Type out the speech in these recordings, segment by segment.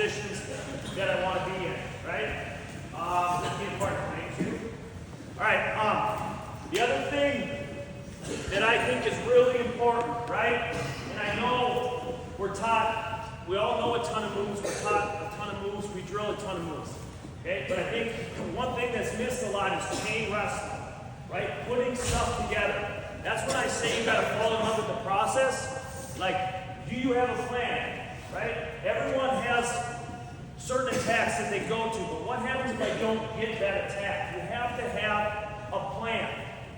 positions that I want to be in, right? Be a partner, thank you. All right, the other thing that I think is really important, right? And I know we're taught, we all know a ton of moves, we're taught a ton of moves, we drill a ton of moves, okay? But I think one thing that's missed a lot is chain wrestling, right? Putting stuff together. That's when I say you gotta fall in love with the process. Like, do you have a plan, right? Everyone has certain attacks that they go to, but what happens if I don't get that attack? You have to have a plan.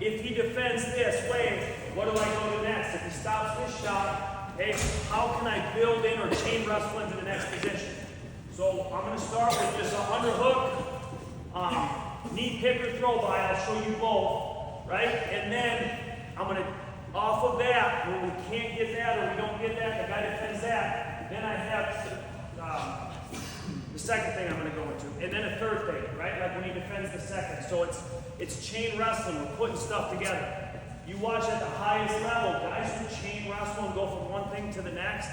If he defends this way, what do I go to next? If he stops this shot, hey, how can I build in or chain wrestle into the next position? So I'm going to start with this underhook, knee pick or throw by. I'll show you both, right? And then I'm going to, off of that, when we can't get that or we don't get that, the guy defends that, then I have the second thing I'm going to go into, and then a third thing, right? Like when he defends the second. So it's chain wrestling. We're putting stuff together. You watch at the highest level, guys who chain wrestle and go from one thing to the next,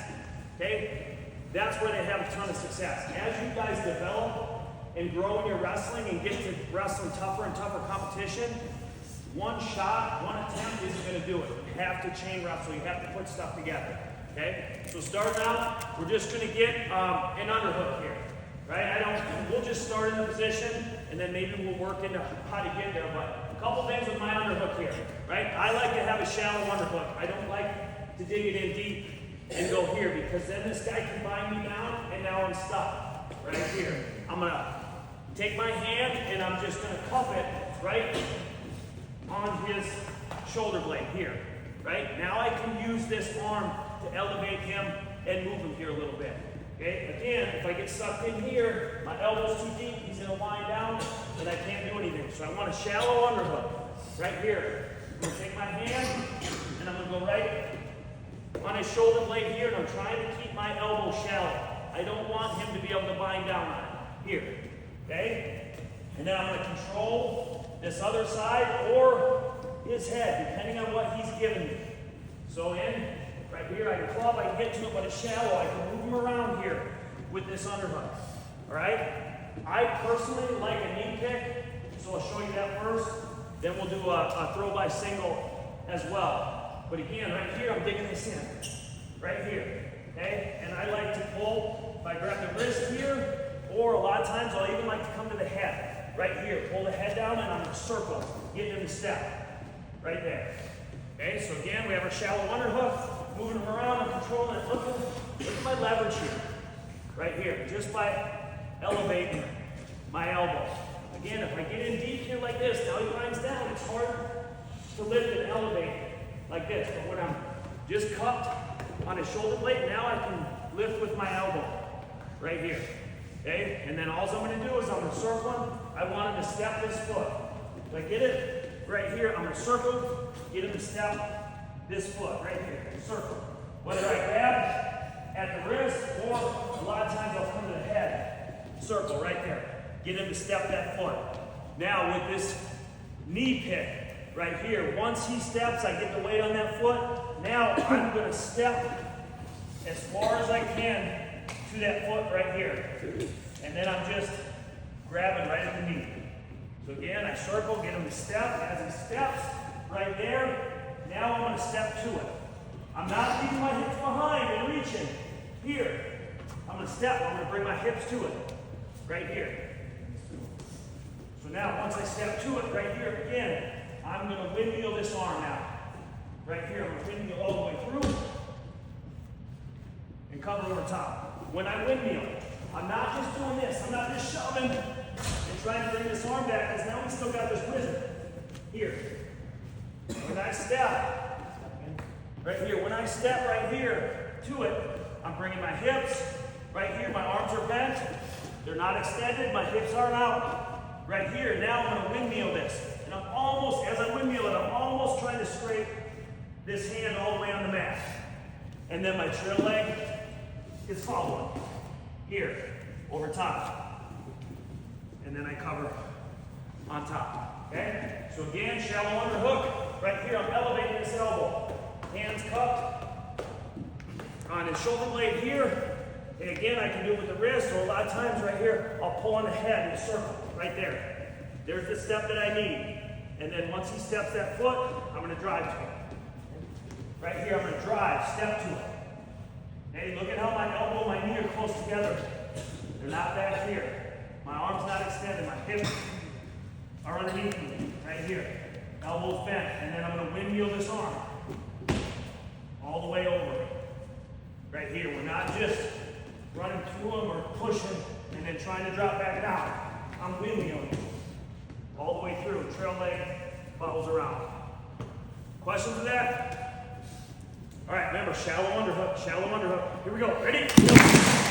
okay? That's where they have a ton of success. As you guys develop and grow in your wrestling and get to wrestling tougher and tougher competition, one shot, one attempt isn't going to do it. You have to chain wrestle. You have to put stuff together, okay? So starting out, we're just going to get an underhook here. Right? We'll just start in the position and then maybe we'll work into how to get there. But a couple things with my underhook here, right? I like to have a shallow underhook. I don't like to dig it in deep and go here because then this guy can bind me down and now I'm stuck right here. I'm gonna take my hand and I'm just gonna cup it right on his shoulder blade here, right? Now I can use this arm to elevate him and move him here a little bit. Okay, again, if I get sucked in here, my elbow's too deep, he's gonna wind down, and I can't do anything. So I want a shallow underhook, right here. I'm gonna take my hand, and I'm gonna go right on his shoulder blade here, and I'm trying to keep my elbow shallow. I don't want him to be able to bind down on it, here, okay? And then I'm gonna control this other side, or his head, depending on what he's giving me. So right here, I can club, I can get to it, but it's shallow. I can move him around here with this underhook. All right? I personally like a knee pick, so I'll show you that first. Then we'll do a throw by single as well. But again, right here, I'm digging this in. Right here. Okay? And I like to pull, if I grab the wrist here, or a lot of times I'll even like to come to the head. Right here. Pull the head down and I'm going to circle, get in the step. Right there. Okay? So again, we have our shallow underhook. Moving them around and controlling it. Look at my leverage here. Right here. Just by elevating my elbow. Again, if I get in deep here like this, now he winds down, it's hard to lift and elevate like this. But when I'm just cupped on his shoulder blade, now I can lift with my elbow. Right here. Okay? And then all I'm going to do is I'm going to circle him. I want him to step this foot. If I get it right here, I'm going to circle, get him to step this foot right here, circle. Whether I grab at the wrist or a lot of times I'll come to the head. Circle right there. Get him to step that foot. Now with this knee pick right here, once he steps, I get the weight on that foot. Now I'm going to step as far as I can to that foot right here. And then I'm just grabbing right at the knee. So again, I circle, get him to step. As he steps right there, now I'm going to step to it. I'm not leaving my hips behind and reaching. Here. I'm going to step. I'm going to bring my hips to it. Right here. So now, once I step to it, right here again, I'm going to windmill this arm now. Right here. I'm going to windmill all the way through and cover over top. When I windmill, I'm not just doing this. I'm not just shoving and trying to bring this arm back because now we still got this rhythm. Here. When I step, right here, when I step right here to it, I'm bringing my hips right here. My arms are bent. They're not extended. My hips aren't out. Right here, now I'm going to windmill this. And I'm almost, as I windmill it, I'm almost trying to scrape this hand all the way on the mat. And then my trail leg is following. Here, over top. And then I cover on top. Okay? So again, shallow underhook. Right here, I'm elevating this elbow. Hands cupped on his shoulder blade here. Okay, again, I can do it with the wrist, or a lot of times right here, I'll pull on the head in a circle, right there. There's the step that I need. And then once he steps that foot, I'm going to drive to it. Right here, I'm going to drive, step to it. Hey, look at how my elbow, my knee are close together. They're not back here. My arm's not extended. My hips are underneath me, right here. Elbows bent, and then I'm going to windmill this arm all the way over. Right here. We're not just running through them or pushing and then trying to drop back down. I'm windmilling all the way through. Trail leg follows around. Questions to that? All right, remember, shallow underhook, shallow underhook. Here we go. Ready?